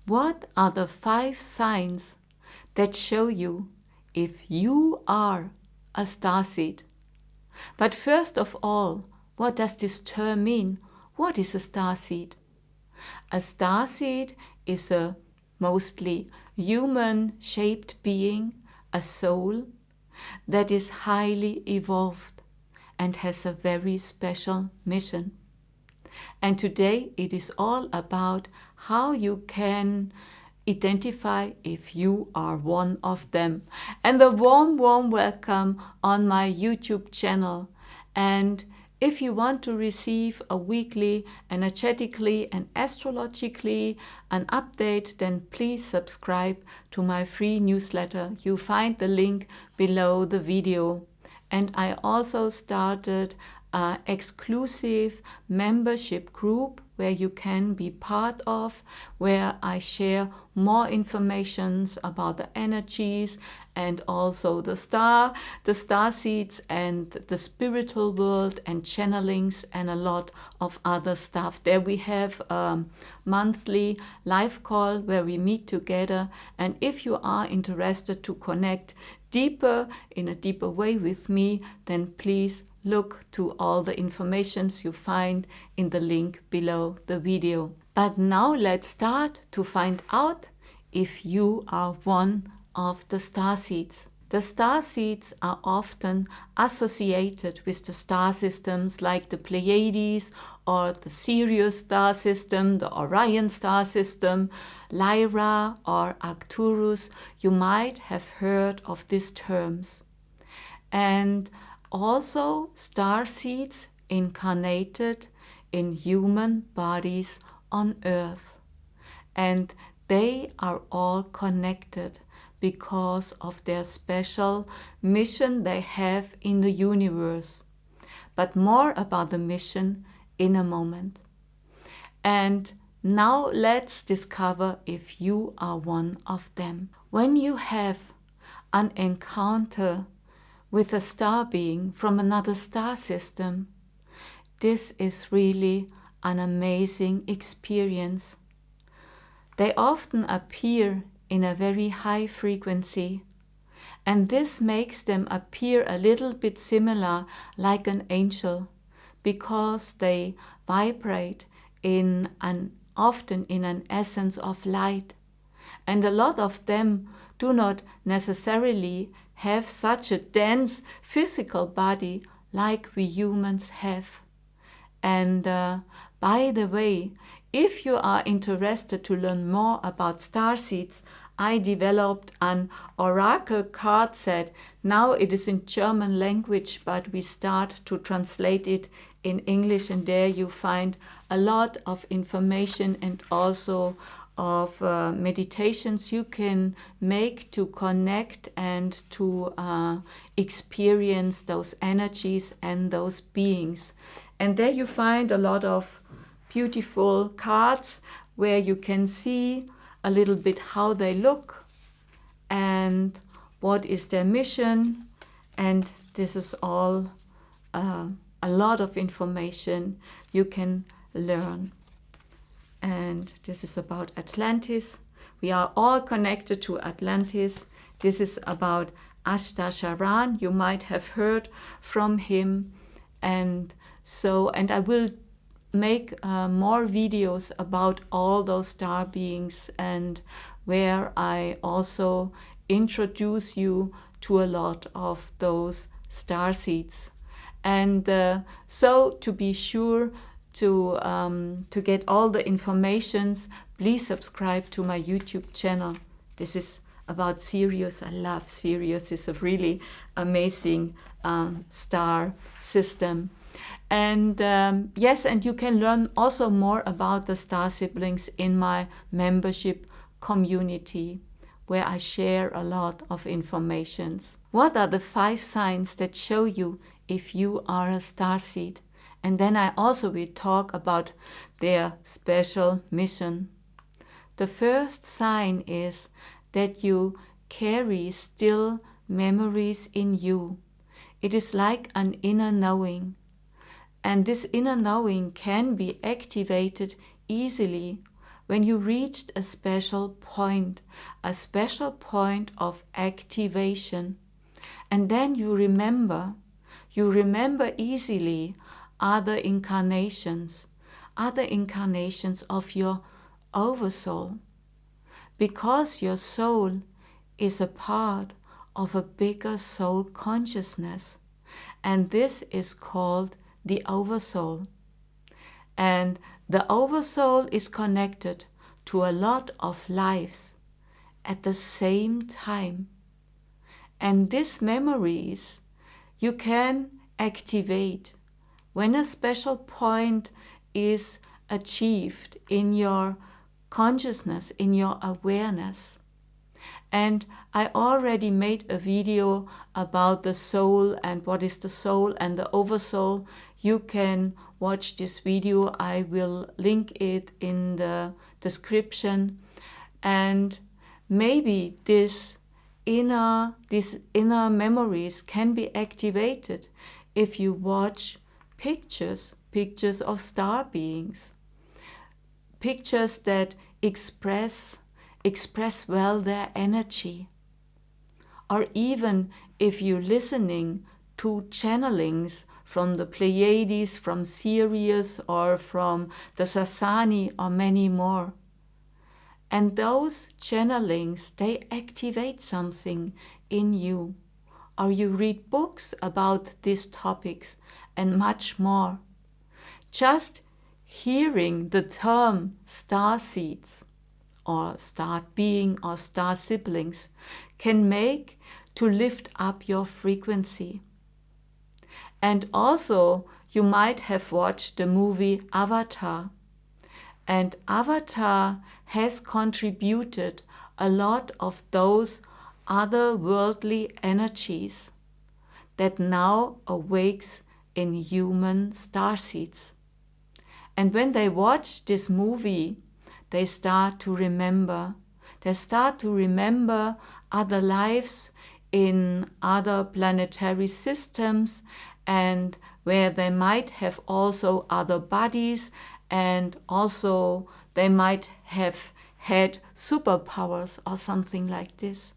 What are the 5 signs that show you if you are a starseed? But first of all, what does this term mean? What is a starseed? A starseed is a mostly human-shaped being, a soul, that is highly evolved and has a very special mission. And today it is all about how you can identify if you are one of them. And a warm welcome on my YouTube channel. And if you want to receive a weekly, energetically and astrologically an update, then please subscribe to my free newsletter. You find the link below the video. And I also started an exclusive membership group where you can be part of, where I share more information about the energies and also the star seeds and the spiritual world and channelings and a lot of other stuff. There we have a monthly live call where we meet together, and if you are interested to connect in a deeper way with me, then please look to all the informations you find in the link below the video. But now let's start to find out if you are one of the starseeds. The starseeds are often associated with the star systems like the Pleiades or the Sirius star system, the Orion star system, Lyra or Arcturus. You might have heard of these terms. And also starseeds incarnated in human bodies on Earth. And they are all connected because of their special mission they have in the universe. But more about the mission in a moment. And now let's discover if you are one of them. When you have an encounter with a star being from another star system, this is really an amazing experience. They often appear in a very high frequency, and this makes them appear a little bit similar like an angel, because they vibrate often in an essence of light. And a lot of them do not necessarily have such a dense physical body like we humans have. And by the way, if you are interested to learn more about starseeds, I developed an oracle card set. Now it is in German language, but we start to translate it in English, and there you find a lot of information and also of meditations you can make to connect and to experience those energies and those beings. And there you find a lot of beautiful cards where you can see a little bit how they look and what is their mission. And this is all a lot of information you can learn. And this is about Atlantis. We are all connected to Atlantis. This is about Ashtar Sharan. You might have heard from him. And I will make more videos about all those star beings, and where I also introduce you to a lot of those star seeds. And so to be sure to get all the informations, please subscribe to my YouTube channel. This is about Sirius. I love Sirius. It's a really amazing star system. And yes, and you can learn also more about the star siblings in my membership community, where I share a lot of information. What are the 5 signs that show you if you are a starseed? And then I also will talk about their special mission. The first sign is that you carry still memories in you. It is like an inner knowing. And this inner knowing can be activated easily when you reached a special point of activation. And then you remember easily other incarnations of your oversoul, because your soul is a part of a bigger soul consciousness, and this is called the oversoul. And the oversoul is connected to a lot of lives at the same time. And these memories you can activate when a special point is achieved in your consciousness, in your awareness. And I already made a video about the soul and what is the soul and the oversoul. You can watch this video. I will link it in the description. And maybe these inner memories can be activated if you watch pictures of star beings, pictures that express well their energy. Or even if you're listening to channelings from the Pleiades, from Sirius, or from the Sasani, or many more. And those channelings, they activate something in you. Or you read books about these topics and much more. Just hearing the term star seeds or star being or star siblings can make to lift up your frequency. And also you might have watched the movie Avatar. And Avatar has contributed a lot of those otherworldly energies that now awakes in human starseeds. And when they watch this movie, they start to remember. They start to remember other lives in other planetary systems, and where they might have also other bodies, and also they might have had superpowers or something like this.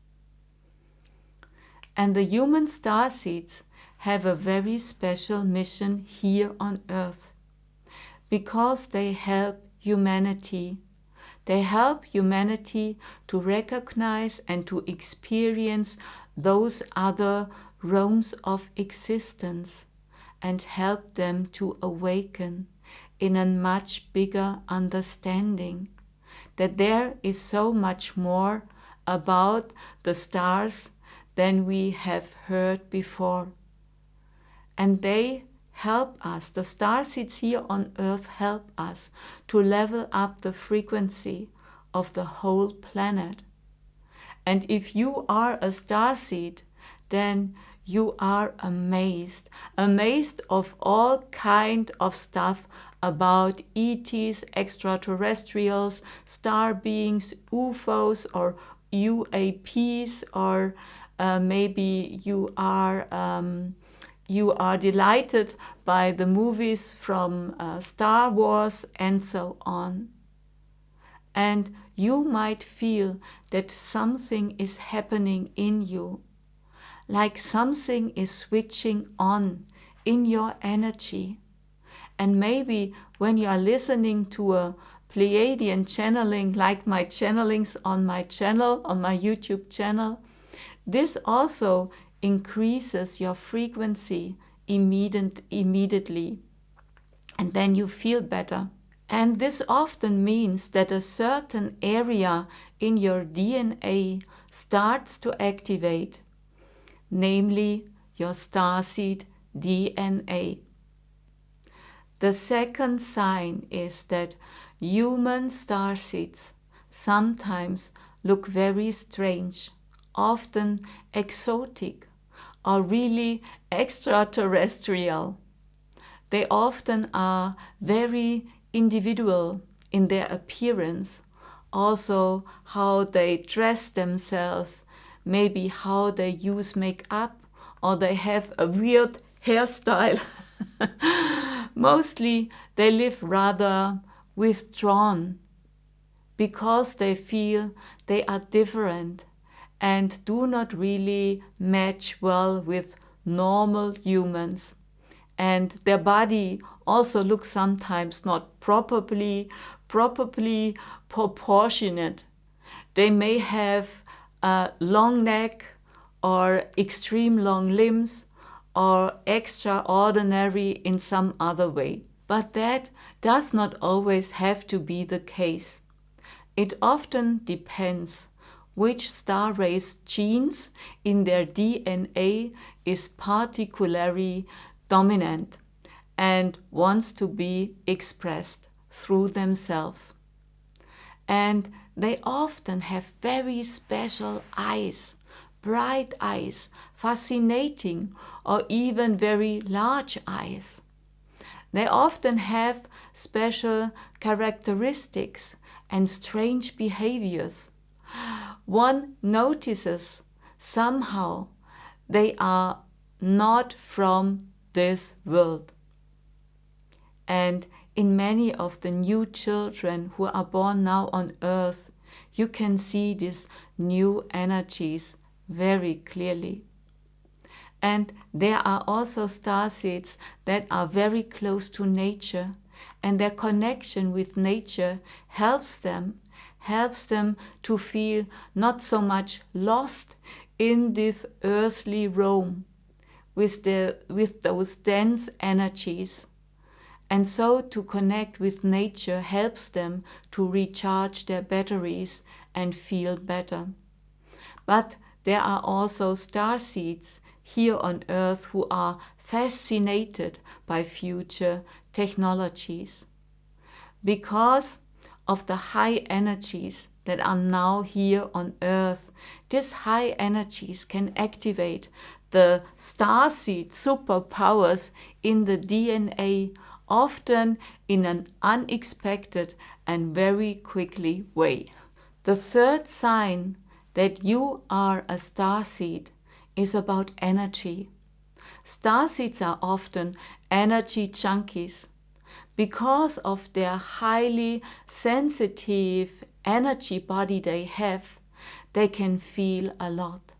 And the human starseeds have a very special mission here on Earth, because they help humanity. They help humanity to recognize and to experience those other realms of existence and help them to awaken in a much bigger understanding that there is so much more about the stars than we have heard before. And they help us, the starseeds here on Earth help us to level up the frequency of the whole planet. And if you are a starseed, then you are amazed of all kind of stuff about ETs, extraterrestrials, star beings, UFOs, or UAPs, or maybe you are delighted by the movies from Star Wars and so on. And you might feel that something is happening in you, like something is switching on in your energy. And maybe when you are listening to a Pleiadian channeling, like my channelings on my channel, on my YouTube channel, this also increases your frequency immediately, and then you feel better. And this often means that a certain area in your DNA starts to activate, namely your starseed DNA. The second sign is that human starseeds sometimes look very strange, often exotic, or really extraterrestrial. They often are very individual in their appearance, also how they dress themselves, maybe how they use makeup, or they have a weird hairstyle. Mostly they live rather withdrawn, because they feel they are different and do not really match well with normal humans. And their body also looks sometimes not properly proportionate. They may have a long neck or extreme long limbs or extraordinary in some other way. But that does not always have to be the case. It often depends which star race genes in their DNA is particularly dominant and wants to be expressed through themselves. And they often have very special eyes, bright eyes, fascinating or even very large eyes. They often have special characteristics and strange behaviors. One notices somehow they are not from this world. And in many of the new children who are born now on earth, you can see these new energies very clearly. And there are also starseeds that are very close to nature, and their connection with nature helps them to feel not so much lost in this earthly realm with those dense energies. And so to connect with nature helps them to recharge their batteries and feel better. But there are also starseeds here on Earth who are fascinated by future technologies. Because of the high energies that are now here on Earth, these high energies can activate the starseed superpowers in the DNA, often in an unexpected and very quickly way. The third sign that you are a starseed is about energy. Starseeds are often energy junkies. Because of their highly sensitive energy body they have, they can feel a lot.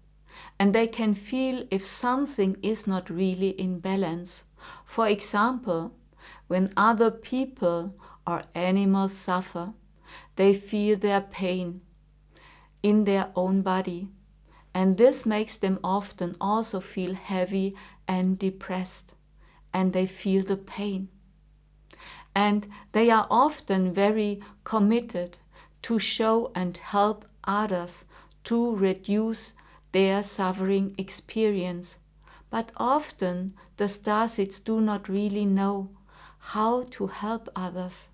And they can feel if something is not really in balance. For example, when other people or animals suffer, they feel their pain in their own body. And this makes them often also feel heavy and depressed. And they feel the pain. And they are often very committed to show and help others to reduce their suffering experience. But often the starseeds do not really know how to help others.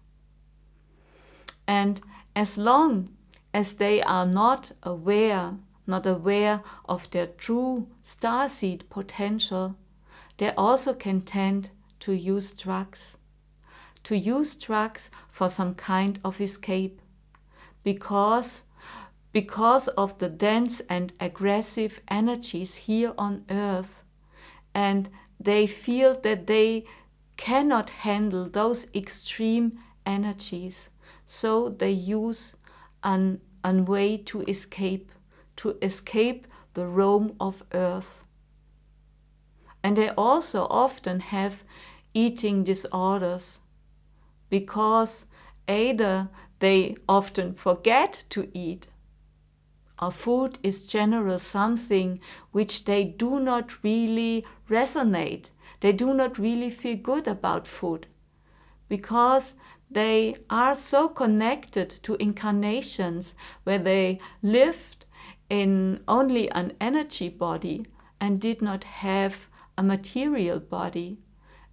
And as long as they are not aware of their true starseed potential, they also can tend to use drugs. To use drugs for some kind of escape. Because of the dense and aggressive energies here on Earth, and they feel that they cannot handle those extreme energies, so they use a way to escape the realm of Earth. And they also often have eating disorders, because either they often forget to eat, or food is generally something which they do not really resonate. They do not really feel good about food, because they are so connected to incarnations where they lived in only an energy body and did not have a material body.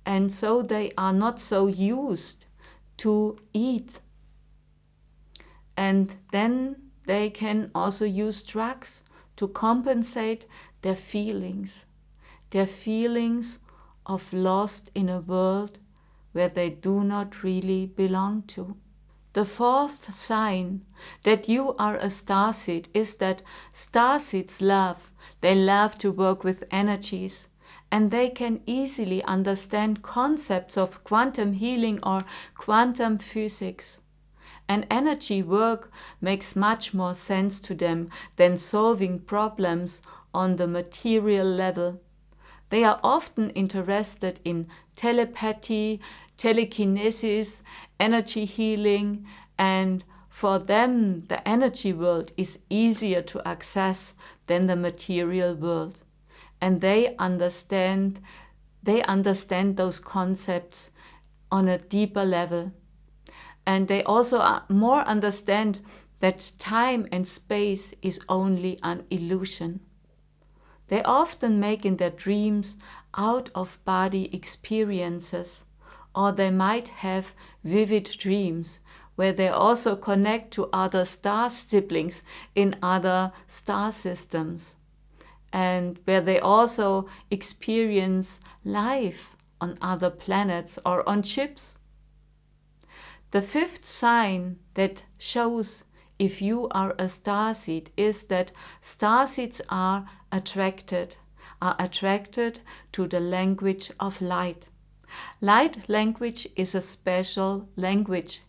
And so they are not so used to eat. And then they can also use drugs to compensate their feelings of lost in a world where they do not really belong to. The fourth sign that you are a starseed is that starseeds they love to work with energies, and they can easily understand concepts of quantum healing or quantum physics. and energy work makes much more sense to them than solving problems on the material level. They are often interested in telepathy, telekinesis, energy healing, and for them the energy world is easier to access than the material world. And they understand those concepts on a deeper level. And they also more understand that time and space is only an illusion. They often make in their dreams out-of-body experiences, or they might have vivid dreams where they also connect to other star siblings in other star systems, and where they also experience life on other planets or on ships. The fifth sign that shows if you are a starseed is that starseeds are attracted to the language of light. Light language is a special language.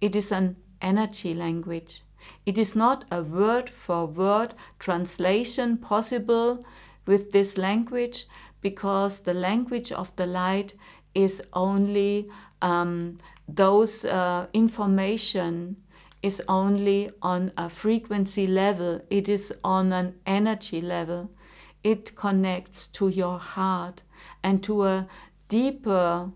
It is an energy language. It is not a word-for-word translation possible with this language, because the language of the light is only those information is only on a frequency level. It is on an energy level. It connects to your heart and to a deeper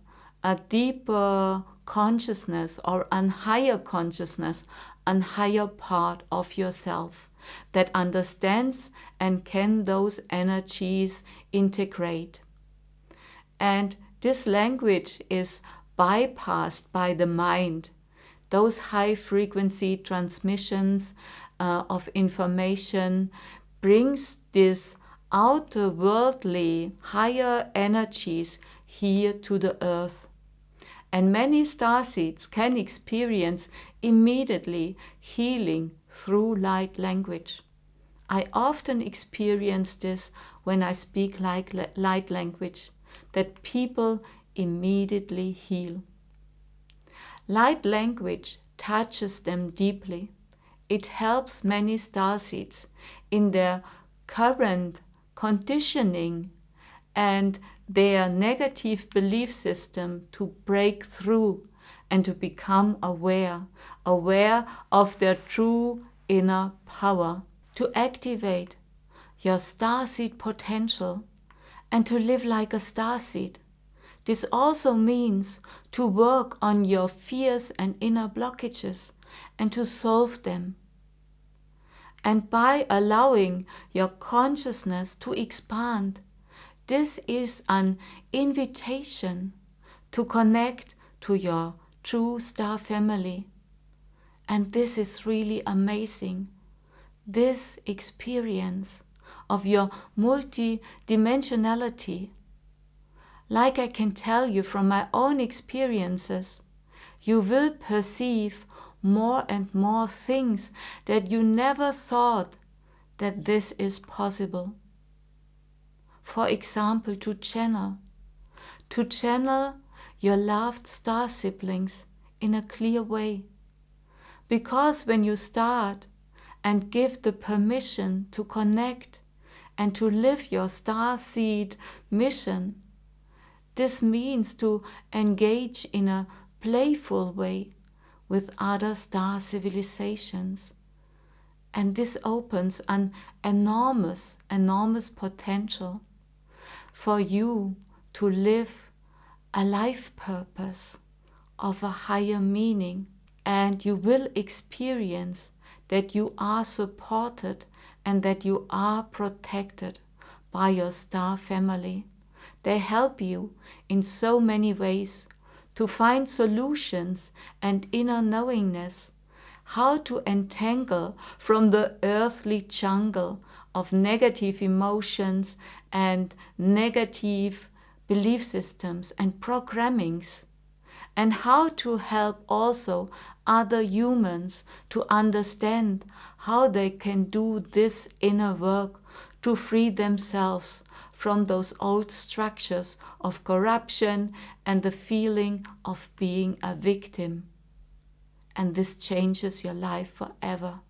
consciousness, or a higher consciousness, a higher part of yourself that understands and can those energies integrate. And this language is bypassed by the mind. Those high frequency transmissions of information brings this outer worldly higher energies here to the earth. And many starseeds can experience immediately healing through light language. I often experience this when I speak light language, that people immediately heal. Light language touches them deeply. It helps many starseeds in their current conditioning and their negative belief system to break through and to become aware of their true inner power, to activate your starseed potential and to live like a starseed. This also means to work on your fears and inner blockages and to solve them. And by allowing your consciousness to expand, this is an invitation to connect to your true star family. And this is really amazing. This experience of your multidimensionality. Like I can tell you from my own experiences, you will perceive more and more things that you never thought that this is possible. For example, to channel your loved star siblings in a clear way. Because when you start and give the permission to connect and to live your starseed mission, this means to engage in a playful way with other star civilizations. And this opens an enormous potential for you to live a life purpose of a higher meaning. And you will experience that you are supported and that you are protected by your star family. They help you in so many ways to find solutions and inner knowingness, how to entangle from the earthly jungle of negative emotions and negative belief systems and programmings, and how to help also other humans to understand how they can do this inner work to free themselves from those old structures of corruption and the feeling of being a victim. and this changes your life forever.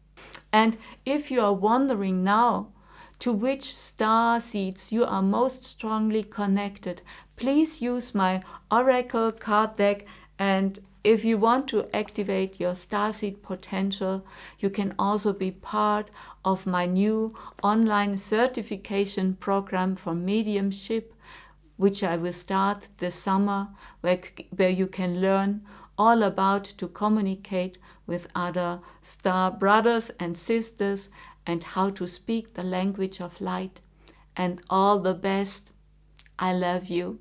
And if you are wondering now to which star seeds you are most strongly connected, please use my Oracle card deck. And if you want to activate your starseed potential, you can also be part of my new online certification program for mediumship, which I will start this summer, where you can learn all about to communicate with other star brothers and sisters and how to speak the language of light. And all the best. I love you.